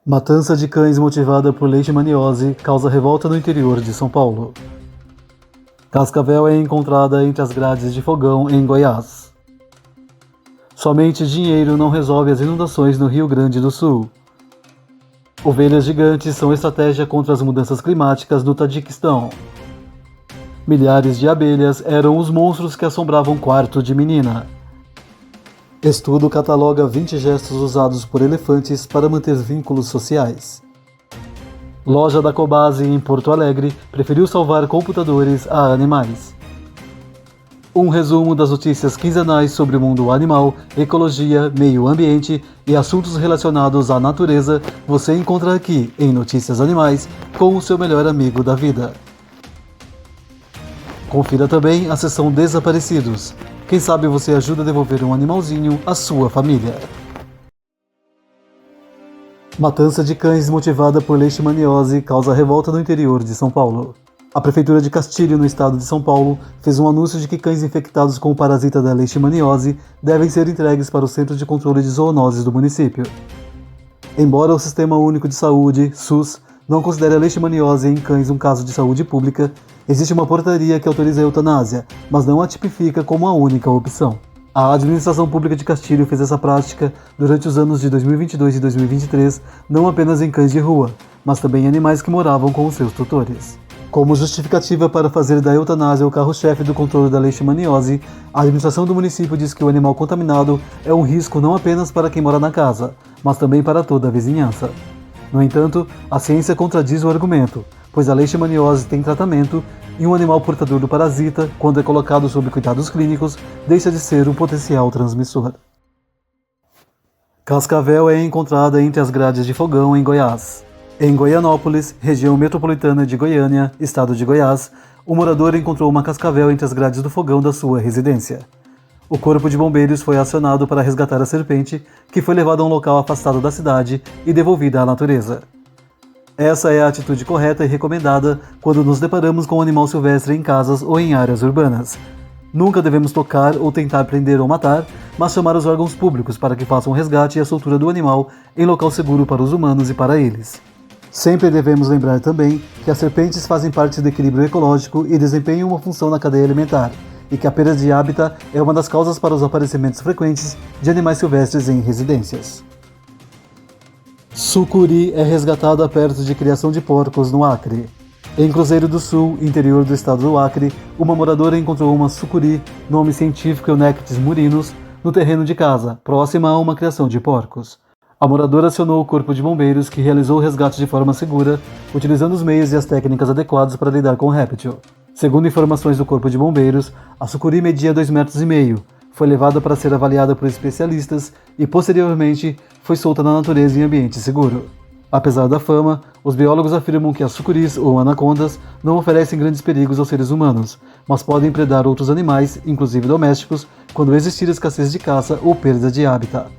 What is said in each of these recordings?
Matança de cães motivada por leishmaniose causa revolta no interior de São Paulo. Cascavel é encontrada entre as grades de fogão em Goiás. Somente dinheiro não resolve as inundações no Rio Grande do Sul. Ovelhas gigantes são estratégia contra as mudanças climáticas no Tajiquistão. Milhares de abelhas eram os monstros que assombravam quarto de menina. Estudo cataloga 20 gestos usados por elefantes para manter vínculos sociais. Loja da Cobase em Porto Alegre preferiu salvar computadores a animais. Um resumo das notícias quinzenais sobre o mundo animal, ecologia, meio ambiente e assuntos relacionados à natureza você encontra aqui em Notícias Animais com o seu melhor amigo da vida. Confira também a seção Desaparecidos. Quem sabe você ajuda a devolver um animalzinho à sua família. Matança de cães motivada por leishmaniose causa revolta no interior de São Paulo. A Prefeitura de Castilho, no estado de São Paulo, fez um anúncio de que cães infectados com o parasita da leishmaniose devem ser entregues para o Centro de Controle de Zoonoses do município. Embora o Sistema Único de Saúde, SUS, não considere a leishmaniose em cães um caso de saúde pública, existe uma portaria que autoriza a eutanásia, mas não a tipifica como a única opção. A Administração Pública de Castilho fez essa prática durante os anos de 2022 e 2023, não apenas em cães de rua, mas também em animais que moravam com os seus tutores. Como justificativa para fazer da eutanásia o carro-chefe do controle da leishmaniose, a administração do município diz que o animal contaminado é um risco não apenas para quem mora na casa, mas também para toda a vizinhança. No entanto, a ciência contradiz o argumento, pois a leishmaniose tem tratamento e um animal portador do parasita, quando é colocado sob cuidados clínicos, deixa de ser um potencial transmissor. Cascavel é encontrada entre as grades de fogão em Goiás. Em Goianópolis, região metropolitana de Goiânia, estado de Goiás, o morador encontrou uma cascavel entre as grades do fogão da sua residência. O corpo de bombeiros foi acionado para resgatar a serpente, que foi levada a um local afastado da cidade e devolvida à natureza. Essa é a atitude correta e recomendada quando nos deparamos com um animal silvestre em casas ou em áreas urbanas. Nunca devemos tocar ou tentar prender ou matar, mas chamar os órgãos públicos para que façam o resgate e a soltura do animal em local seguro para os humanos e para eles. Sempre devemos lembrar também que as serpentes fazem parte do equilíbrio ecológico e desempenham uma função na cadeia alimentar, e que a perda de hábitat é uma das causas para os aparecimentos frequentes de animais silvestres em residências. Sucuri é resgatada perto de criação de porcos no Acre. Em Cruzeiro do Sul, interior do estado do Acre, uma moradora encontrou uma sucuri, nome científico Eunectes murinus, no terreno de casa, próxima a uma criação de porcos. A moradora acionou o corpo de bombeiros, que realizou o resgate de forma segura, utilizando os meios e as técnicas adequados para lidar com o réptil. Segundo informações do corpo de bombeiros, a sucuri media 2,5 metros, foi levada para ser avaliada por especialistas e, posteriormente, foi solta na natureza em ambiente seguro. Apesar da fama, os biólogos afirmam que as sucuris ou anacondas não oferecem grandes perigos aos seres humanos, mas podem predar outros animais, inclusive domésticos, quando existir escassez de caça ou perda de hábitat.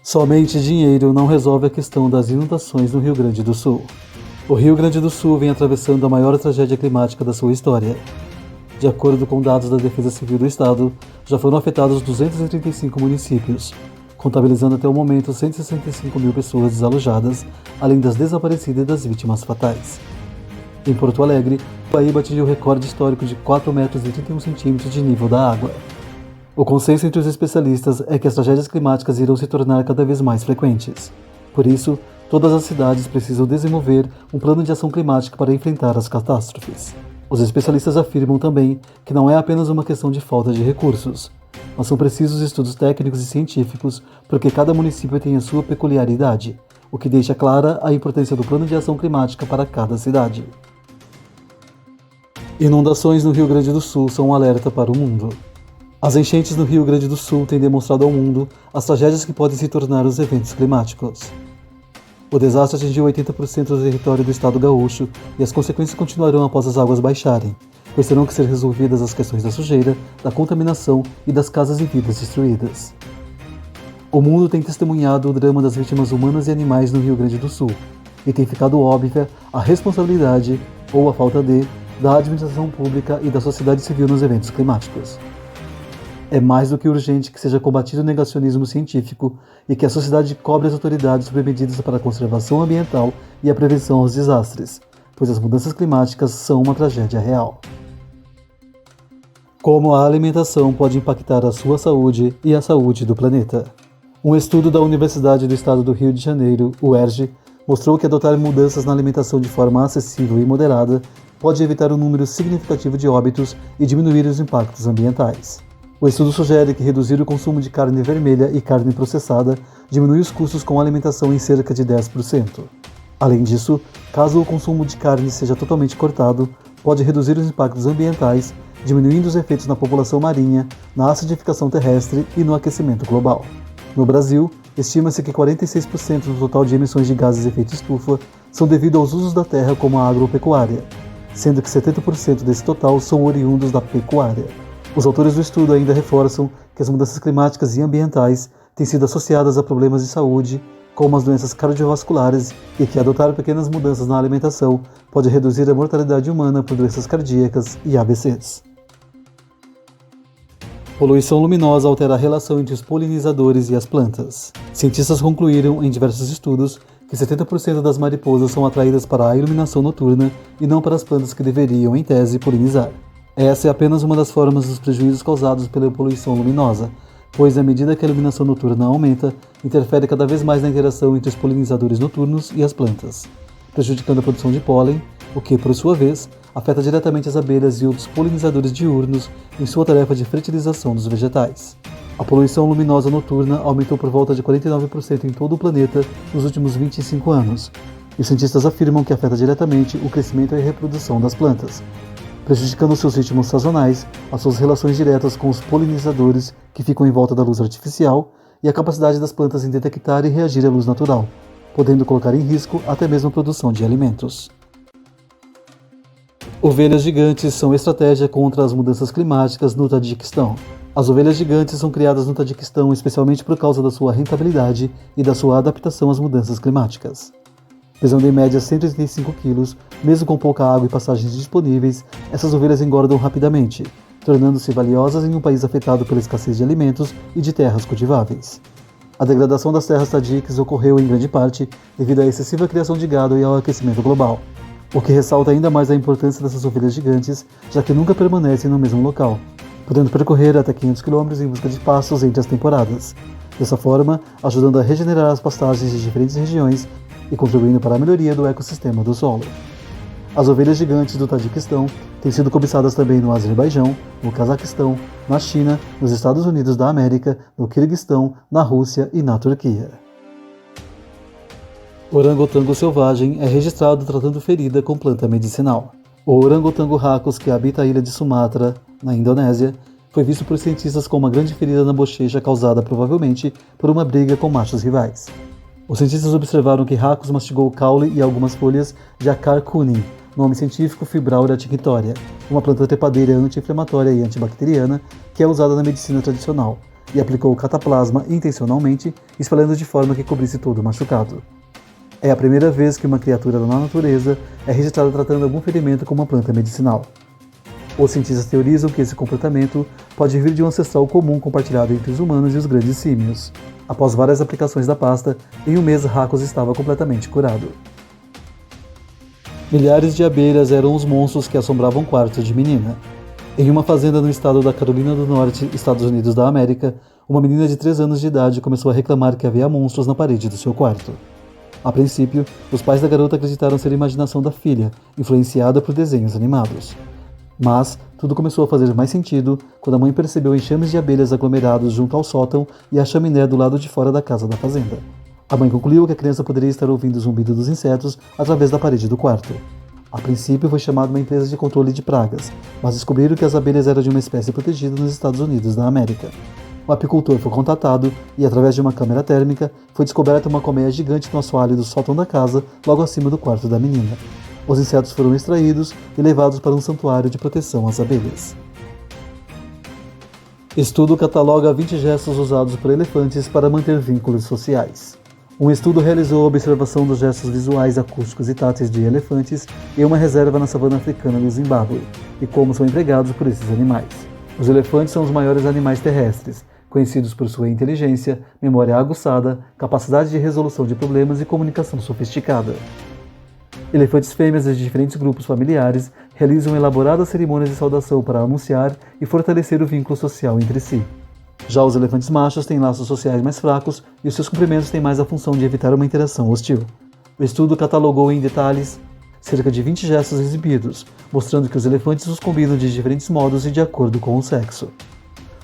Somente dinheiro não resolve a questão das inundações no Rio Grande do Sul. O Rio Grande do Sul vem atravessando a maior tragédia climática da sua história. De acordo com dados da Defesa Civil do Estado, já foram afetados 235 municípios, contabilizando até o momento 165 mil pessoas desalojadas, além das desaparecidas e das vítimas fatais. Em Porto Alegre, o Guaíba atingiu o recorde histórico de 4,31 metros de nível da água. O consenso entre os especialistas é que as tragédias climáticas irão se tornar cada vez mais frequentes. Por isso, todas as cidades precisam desenvolver um plano de ação climática para enfrentar as catástrofes. Os especialistas afirmam também que não é apenas uma questão de falta de recursos, mas são precisos estudos técnicos e científicos porque cada município tem a sua peculiaridade, o que deixa clara a importância do plano de ação climática para cada cidade. Inundações no Rio Grande do Sul são um alerta para o mundo. As enchentes no Rio Grande do Sul têm demonstrado ao mundo as tragédias que podem se tornar os eventos climáticos. O desastre atingiu 80% do território do estado gaúcho e as consequências continuarão após as águas baixarem, pois terão que ser resolvidas as questões da sujeira, da contaminação e das casas e vidas destruídas. O mundo tem testemunhado o drama das vítimas humanas e animais no Rio Grande do Sul, e tem ficado óbvia a responsabilidade, ou a falta de, da administração pública e da sociedade civil nos eventos climáticos. É mais do que urgente que seja combatido o negacionismo científico e que a sociedade cobre as autoridades sobre medidas para a conservação ambiental e a prevenção aos desastres, pois as mudanças climáticas são uma tragédia real. Como a alimentação pode impactar a sua saúde e a saúde do planeta. Um estudo da Universidade do Estado do Rio de Janeiro, UERJ, mostrou que adotar mudanças na alimentação de forma acessível e moderada pode evitar um número significativo de óbitos e diminuir os impactos ambientais. O estudo sugere que reduzir o consumo de carne vermelha e carne processada diminui os custos com a alimentação em cerca de 10%. Além disso, caso o consumo de carne seja totalmente cortado, pode reduzir os impactos ambientais, diminuindo os efeitos na população marinha, na acidificação terrestre e no aquecimento global. No Brasil, estima-se que 46% do total de emissões de gases de efeito estufa são devido aos usos da terra como a agropecuária, sendo que 70% desse total são oriundos da pecuária. Os autores do estudo ainda reforçam que as mudanças climáticas e ambientais têm sido associadas a problemas de saúde, como as doenças cardiovasculares, e que adotar pequenas mudanças na alimentação pode reduzir a mortalidade humana por doenças cardíacas e AVCs. Poluição luminosa altera a relação entre os polinizadores e as plantas. Cientistas concluíram em diversos estudos que 70% das mariposas são atraídas para a iluminação noturna e não para as plantas que deveriam, em tese, polinizar. Essa é apenas uma das formas dos prejuízos causados pela poluição luminosa, pois à medida que a iluminação noturna aumenta, interfere cada vez mais na interação entre os polinizadores noturnos e as plantas, prejudicando a produção de pólen, o que, por sua vez, afeta diretamente as abelhas e outros polinizadores diurnos em sua tarefa de fertilização dos vegetais. A poluição luminosa noturna aumentou por volta de 49% em todo o planeta nos últimos 25 anos, e os cientistas afirmam que afeta diretamente o crescimento e a reprodução das plantas, prejudicando seus ritmos sazonais, as suas relações diretas com os polinizadores que ficam em volta da luz artificial e a capacidade das plantas em detectar e reagir à luz natural, podendo colocar em risco até mesmo a produção de alimentos. Ovelhas gigantes são estratégia contra as mudanças climáticas no Tajiquistão. As ovelhas gigantes são criadas no Tajiquistão especialmente por causa da sua rentabilidade e da sua adaptação às mudanças climáticas. Pesando em média 185 kg, mesmo com pouca água e passagens disponíveis, essas ovelhas engordam rapidamente, tornando-se valiosas em um país afetado pela escassez de alimentos e de terras cultiváveis. A degradação das terras tadiques ocorreu em grande parte devido à excessiva criação de gado e ao aquecimento global, o que ressalta ainda mais a importância dessas ovelhas gigantes, já que nunca permanecem no mesmo local, podendo percorrer até 500 km em busca de pastos entre as temporadas, dessa forma ajudando a regenerar as pastagens de diferentes regiões e contribuindo para a melhoria do ecossistema do solo. As ovelhas gigantes do Tajiquistão têm sido cobiçadas também no Azerbaijão, no Cazaquistão, na China, nos Estados Unidos da América, no Quirguistão, na Rússia e na Turquia. O orangotango selvagem é registrado tratando ferida com planta medicinal. O orangotango racus, que habita a ilha de Sumatra, na Indonésia, foi visto por cientistas com uma grande ferida na bochecha causada provavelmente por uma briga com machos rivais. Os cientistas observaram que racus mastigou o caule e algumas folhas de Acar cuni, nome científico Fibrauria tinctoria, uma planta trepadeira anti-inflamatória e antibacteriana que é usada na medicina tradicional, e aplicou o cataplasma intencionalmente, espalhando de forma que cobrisse todo o machucado. É a primeira vez que uma criatura na natureza é registrada tratando algum ferimento com uma planta medicinal. Os cientistas teorizam que esse comportamento pode vir de um ancestral comum compartilhado entre os humanos e os grandes símios. Após várias aplicações da pasta, em um mês Racus estava completamente curado. Milhares de abelhas eram os monstros que assombravam quartos de menina. Em uma fazenda no estado da Carolina do Norte, Estados Unidos da América, uma menina de 3 anos de idade começou a reclamar que havia monstros na parede do seu quarto. A princípio, os pais da garota acreditaram ser a imaginação da filha, influenciada por desenhos animados. Mas tudo começou a fazer mais sentido quando a mãe percebeu enxames de abelhas aglomerados junto ao sótão e à chaminé do lado de fora da casa da fazenda. A mãe concluiu que a criança poderia estar ouvindo o zumbido dos insetos através da parede do quarto. A princípio foi chamada uma empresa de controle de pragas, mas descobriram que as abelhas eram de uma espécie protegida nos Estados Unidos da América. O apicultor foi contatado e, através de uma câmera térmica, foi descoberta uma colmeia gigante no assoalho do sótão da casa, logo acima do quarto da menina. Os insetos foram extraídos e levados para um santuário de proteção às abelhas. Estudo cataloga 20 gestos usados por elefantes para manter vínculos sociais. Um estudo realizou a observação dos gestos visuais, acústicos e táteis de elefantes em uma reserva na savana africana do Zimbábue e como são empregados por esses animais. Os elefantes são os maiores animais terrestres, conhecidos por sua inteligência, memória aguçada, capacidade de resolução de problemas e comunicação sofisticada. Elefantes fêmeas de diferentes grupos familiares realizam elaboradas cerimônias de saudação para anunciar e fortalecer o vínculo social entre si. Já os elefantes machos têm laços sociais mais fracos e os seus cumprimentos têm mais a função de evitar uma interação hostil. O estudo catalogou em detalhes cerca de 20 gestos exibidos, mostrando que os elefantes os combinam de diferentes modos e de acordo com o sexo.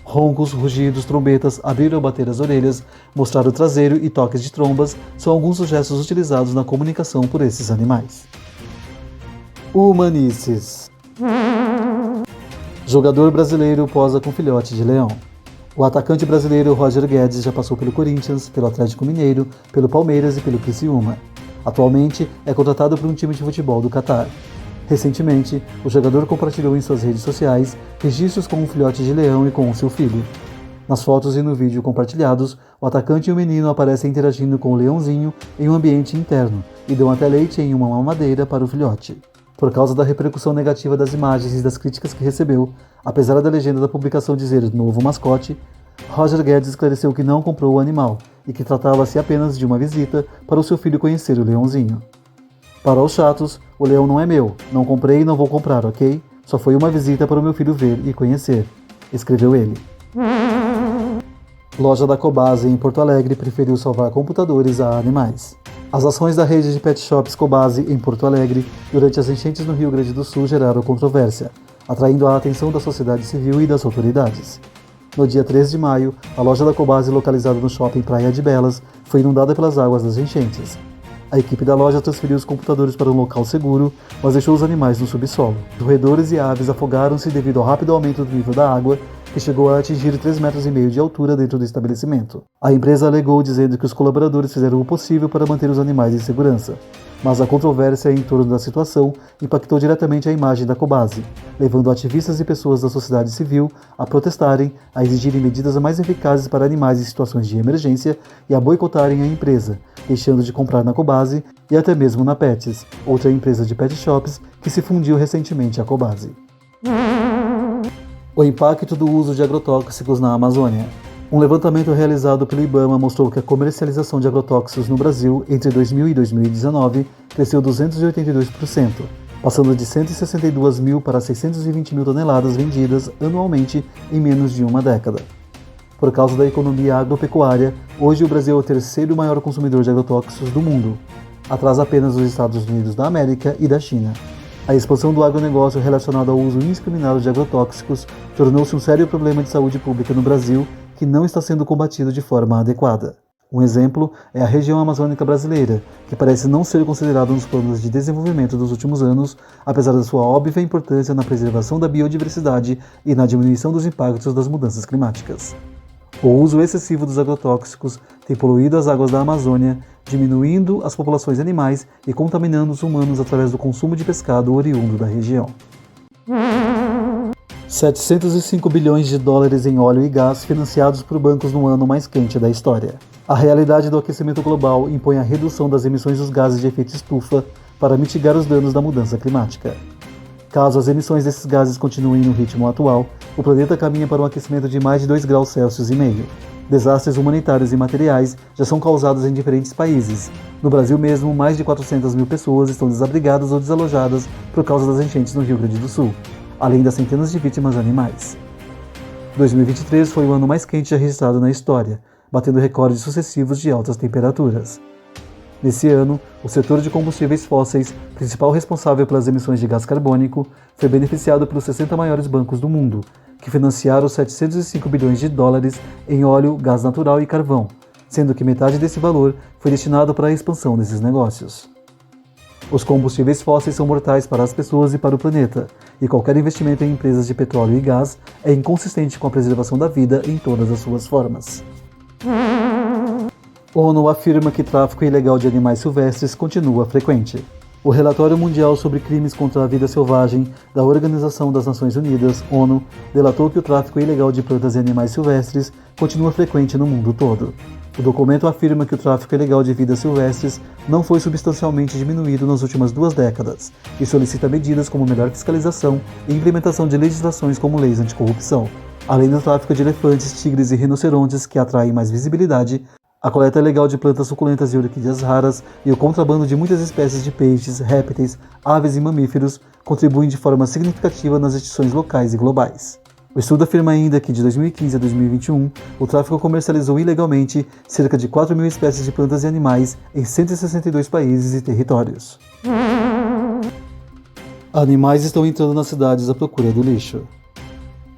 Roncos, rugidos, trombetas, abrir ou bater as orelhas, mostrar o traseiro e toques de trombas são alguns dos gestos utilizados na comunicação por esses animais. Humanices. Jogador brasileiro posa com filhote de leão. O atacante brasileiro Roger Guedes já passou pelo Corinthians, pelo Atlético Mineiro, pelo Palmeiras e pelo Criciúma. Atualmente é contratado por um time de futebol do Catar. Recentemente, o jogador compartilhou em suas redes sociais registros com um filhote de leão e com o seu filho. Nas fotos e no vídeo compartilhados, o atacante e o menino aparecem interagindo com o leãozinho em um ambiente interno e dão até leite em uma mamadeira para o filhote. Por causa da repercussão negativa das imagens e das críticas que recebeu, apesar da legenda da publicação dizer novo mascote, Roger Guedes esclareceu que não comprou o animal e que tratava-se apenas de uma visita para o seu filho conhecer o leãozinho. Para os chatos, o leão não é meu, não comprei e não vou comprar, ok? Só foi uma visita para o meu filho ver e conhecer, escreveu ele. Loja da Cobasi em Porto Alegre preferiu salvar computadores a animais. As ações da rede de pet shops Cobasi em Porto Alegre durante as enchentes no Rio Grande do Sul geraram controvérsia, atraindo a atenção da sociedade civil e das autoridades. No dia 3 de maio, a loja da Cobasi, localizada no shopping Praia de Belas, foi inundada pelas águas das enchentes. A equipe da loja transferiu os computadores para um local seguro, mas deixou os animais no subsolo. Roedores e aves afogaram-se devido ao rápido aumento do nível da água, que chegou a atingir 3,5 metros de altura dentro do estabelecimento. A empresa alegou dizendo que os colaboradores fizeram o possível para manter os animais em segurança, mas a controvérsia em torno da situação impactou diretamente a imagem da Cobasi, levando ativistas e pessoas da sociedade civil a protestarem, a exigirem medidas mais eficazes para animais em situações de emergência e a boicotarem a empresa, deixando de comprar na Cobasi e até mesmo na Pets, outra empresa de pet shops que se fundiu recentemente à Cobasi. O impacto do uso de agrotóxicos na Amazônia. Um levantamento realizado pelo IBAMA mostrou que a comercialização de agrotóxicos no Brasil entre 2000 e 2019 cresceu 282%, passando de 162 mil para 620 mil toneladas vendidas anualmente em menos de uma década. Por causa da economia agropecuária, hoje o Brasil é o terceiro maior consumidor de agrotóxicos do mundo, atrás apenas dos Estados Unidos da América e da China. A expansão do agronegócio relacionado ao uso indiscriminado de agrotóxicos tornou-se um sério problema de saúde pública no Brasil que não está sendo combatido de forma adequada. Um exemplo é a região amazônica brasileira, que parece não ser considerada nos planos de desenvolvimento dos últimos anos, apesar da sua óbvia importância na preservação da biodiversidade e na diminuição dos impactos das mudanças climáticas. O uso excessivo dos agrotóxicos tem poluído as águas da Amazônia, diminuindo as populações animais e contaminando os humanos através do consumo de pescado oriundo da região. 705 bilhões de dólares em óleo e gás financiados por bancos no ano mais quente da história. A realidade do aquecimento global impõe a redução das emissões dos gases de efeito estufa para mitigar os danos da mudança climática. Caso as emissões desses gases continuem no ritmo atual, o planeta caminha para um aquecimento de mais de 2,5 graus Celsius. Desastres humanitários e materiais já são causados em diferentes países. No Brasil mesmo, mais de 400 mil pessoas estão desabrigadas ou desalojadas por causa das enchentes no Rio Grande do Sul, além das centenas de vítimas animais. 2023 foi o ano mais quente já registrado na história, batendo recordes sucessivos de altas temperaturas. Nesse ano, o setor de combustíveis fósseis, principal responsável pelas emissões de gás carbônico, foi beneficiado pelos 60 maiores bancos do mundo, que financiaram 705 bilhões de dólares em óleo, gás natural e carvão, sendo que metade desse valor foi destinado para a expansão desses negócios. Os combustíveis fósseis são mortais para as pessoas e para o planeta, e qualquer investimento em empresas de petróleo e gás é inconsistente com a preservação da vida em todas as suas formas. ONU afirma que tráfico ilegal de animais silvestres continua frequente. O Relatório Mundial sobre Crimes contra a Vida Selvagem da Organização das Nações Unidas, ONU, delatou que o tráfico ilegal de plantas e animais silvestres continua frequente no mundo todo. O documento afirma que o tráfico ilegal de vidas silvestres não foi substancialmente diminuído nas últimas 2 décadas e solicita medidas como melhor fiscalização e implementação de legislações como leis anticorrupção. Além do tráfico de elefantes, tigres e rinocerontes, que atraem mais visibilidade, a coleta ilegal de plantas suculentas e orquídeas raras e o contrabando de muitas espécies de peixes, répteis, aves e mamíferos contribuem de forma significativa nas extinções locais e globais. O estudo afirma ainda que de 2015 a 2021, o tráfico comercializou ilegalmente cerca de 4.000 espécies de plantas e animais em 162 países e territórios. Animais estão entrando nas cidades à procura do lixo.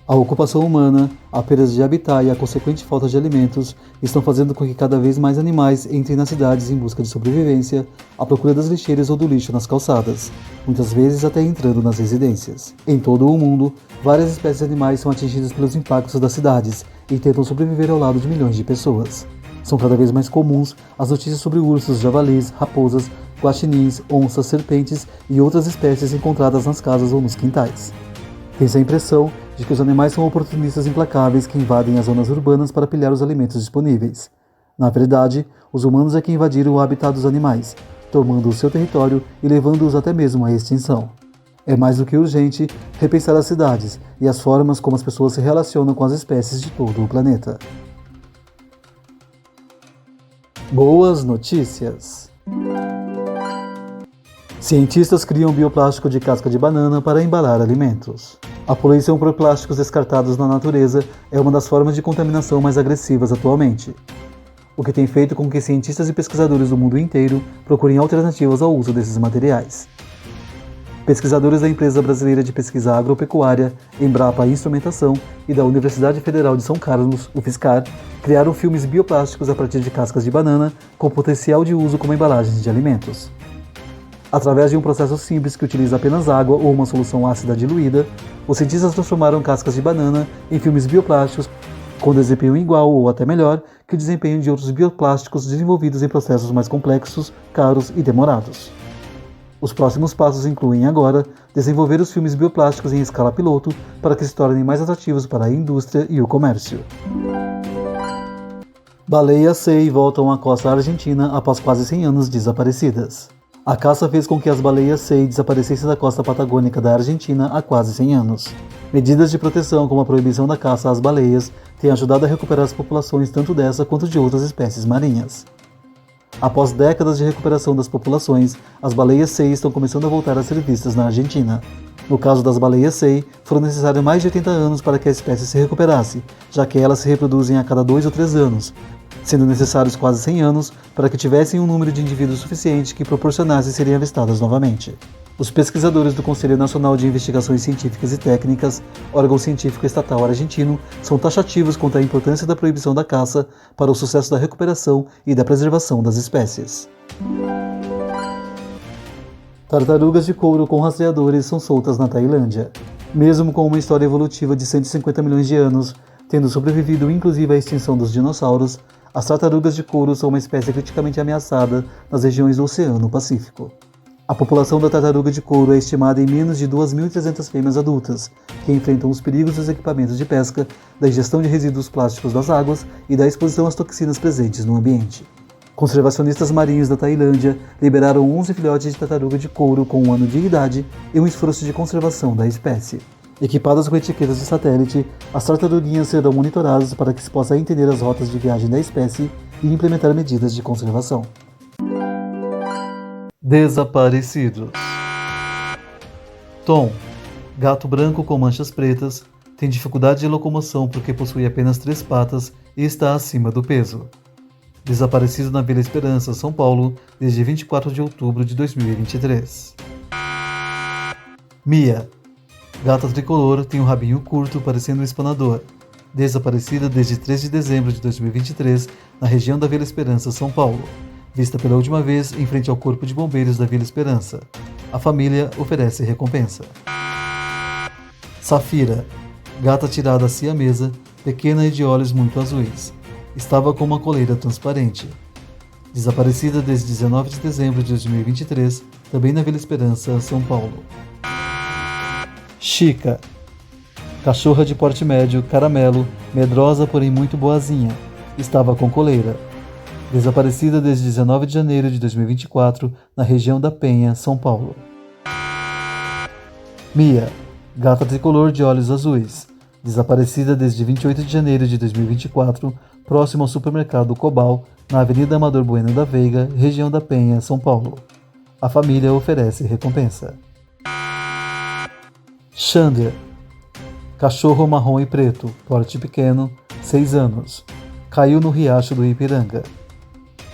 A ocupação humana, a perda de habitat e a consequente falta de alimentos estão fazendo com que cada vez mais animais entrem nas cidades em busca de sobrevivência, à procura das lixeiras ou do lixo nas calçadas, muitas vezes até entrando nas residências. Em todo o mundo, várias espécies de animais são atingidas pelos impactos das cidades e tentam sobreviver ao lado de milhões de pessoas. São cada vez mais comuns as notícias sobre ursos, javalis, raposas, guaxinins, onças, serpentes e outras espécies encontradas nas casas ou nos quintais. Tem-se a impressão de que os animais são oportunistas implacáveis que invadem as zonas urbanas para pilhar os alimentos disponíveis. Na verdade, os humanos é que invadiram o habitat dos animais, tomando o seu território e levando-os até mesmo à extinção. É mais do que urgente repensar as cidades e as formas como as pessoas se relacionam com as espécies de todo o planeta. Boas notícias! Cientistas criam bioplástico de casca de banana para embalar alimentos. A poluição por plásticos descartados na natureza é uma das formas de contaminação mais agressivas atualmente, o que tem feito com que cientistas e pesquisadores do mundo inteiro procurem alternativas ao uso desses materiais. Pesquisadores da Empresa Brasileira de Pesquisa Agropecuária, Embrapa Instrumentação e da Universidade Federal de São Carlos, UFSCar, criaram filmes bioplásticos a partir de cascas de banana com potencial de uso como embalagens de alimentos. Através de um processo simples que utiliza apenas água ou uma solução ácida diluída, os cientistas transformaram cascas de banana em filmes bioplásticos com desempenho igual ou até melhor que o desempenho de outros bioplásticos desenvolvidos em processos mais complexos, caros e demorados. Os próximos passos incluem agora desenvolver os filmes bioplásticos em escala piloto para que se tornem mais atrativos para a indústria e o comércio. Baleias sei voltam à costa argentina após quase 100 anos desaparecidas. A caça fez com que as baleias sei desaparecessem da costa patagônica da Argentina há quase 100 anos. Medidas de proteção como a proibição da caça às baleias têm ajudado a recuperar as populações tanto dessa quanto de outras espécies marinhas. Após décadas de recuperação das populações, as baleias sei estão começando a voltar a ser vistas na Argentina. No caso das baleias sei, foram necessários mais de 80 anos para que a espécie se recuperasse, já que elas se reproduzem a cada 2 ou 3 anos, sendo necessários quase 100 anos para que tivessem um número de indivíduos suficiente que proporcionasse serem avistadas novamente. Os pesquisadores do Conselho Nacional de Investigações Científicas e Técnicas, órgão científico estatal argentino, são taxativos quanto à importância da proibição da caça para o sucesso da recuperação e da preservação das espécies. Tartarugas de couro com rastreadores são soltas na Tailândia. Mesmo com uma história evolutiva de 150 milhões de anos, tendo sobrevivido inclusive à extinção dos dinossauros, as tartarugas de couro são uma espécie criticamente ameaçada nas regiões do Oceano Pacífico. A população da tartaruga de couro é estimada em menos de 2.300 fêmeas adultas, que enfrentam os perigos dos equipamentos de pesca, da ingestão de resíduos plásticos das águas e da exposição às toxinas presentes no ambiente. Conservacionistas marinhos da Tailândia liberaram 11 filhotes de tartaruga de couro com 1 ano de idade em um esforço de conservação da espécie. Equipadas com etiquetas de satélite, as tartaruguinhas serão monitoradas para que se possa entender as rotas de viagem da espécie e implementar medidas de conservação. Desaparecidos. Tom, gato branco com manchas pretas, tem dificuldade de locomoção porque possui apenas 3 patas e está acima do peso. Desaparecido na Vila Esperança, São Paulo, desde 24 de outubro de 2023. Mia, gata tricolor, tem um rabinho curto parecendo um espanador. Desaparecida desde 3 de dezembro de 2023, na região da Vila Esperança, São Paulo. Vista pela última vez em frente ao Corpo de Bombeiros da Vila Esperança. A família oferece recompensa. Safira, gata tirada siamesa, pequena e de olhos muito azuis. Estava com uma coleira transparente. Desaparecida desde 19 de dezembro de 2023, também na Vila Esperança, São Paulo. Chica, cachorra de porte médio, caramelo, medrosa porém muito boazinha. Estava com coleira. Desaparecida desde 19 de janeiro de 2024, na região da Penha, São Paulo. Mia, gata tricolor de olhos azuis. Desaparecida desde 28 de janeiro de 2024, próximo ao supermercado Cobal, na Avenida Amador Bueno da Veiga, região da Penha, São Paulo. A família oferece recompensa. Xander, cachorro marrom e preto, porte pequeno, 6 anos. Caiu no riacho do Ipiranga.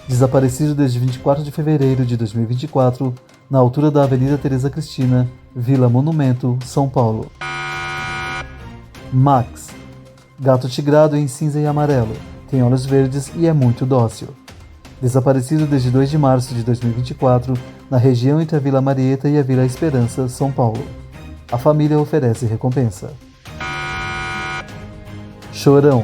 Desaparecido desde 24 de fevereiro de 2024, na altura da Avenida Teresa Cristina, Vila Monumento, São Paulo. Max, gato tigrado em cinza e amarelo, tem olhos verdes e é muito dócil. Desaparecido desde 2 de março de 2024, na região entre a Vila Marieta e a Vila Esperança, São Paulo. A família oferece recompensa. Chorão,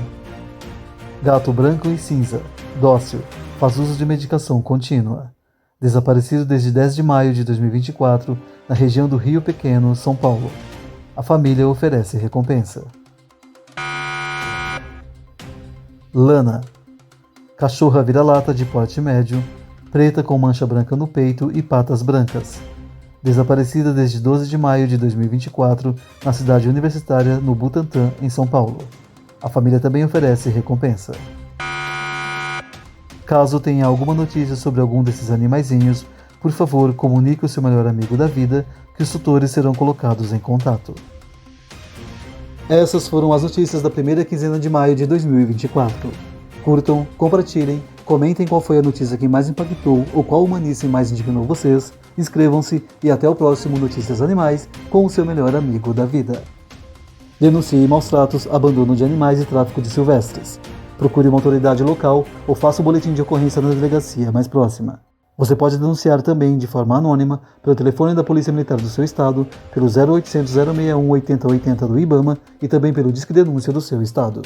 gato branco e cinza, dócil, faz uso de medicação contínua. Desaparecido desde 10 de maio de 2024, na região do Rio Pequeno, São Paulo. A família oferece recompensa. Lana, cachorra vira-lata de porte médio, preta com mancha branca no peito e patas brancas. Desaparecida desde 12 de maio de 2024, na cidade universitária, no Butantã, em São Paulo. A família também oferece recompensa. Caso tenha alguma notícia sobre algum desses animaizinhos, por favor, comunique o seu melhor amigo da vida, que os tutores serão colocados em contato. Essas foram as notícias da primeira quinzena de maio de 2024. Curtam, compartilhem, comentem qual foi a notícia que mais impactou ou qual humanice mais indignou vocês, inscrevam-se e até o próximo Notícias Animais com o seu melhor amigo da vida. Denuncie maus tratos, abandono de animais e tráfico de silvestres. Procure uma autoridade local ou faça o boletim de ocorrência na delegacia mais próxima. Você pode denunciar também de forma anônima pelo telefone da Polícia Militar do seu estado, pelo 0800 061 8080 do IBAMA e também pelo Disque Denúncia do seu estado.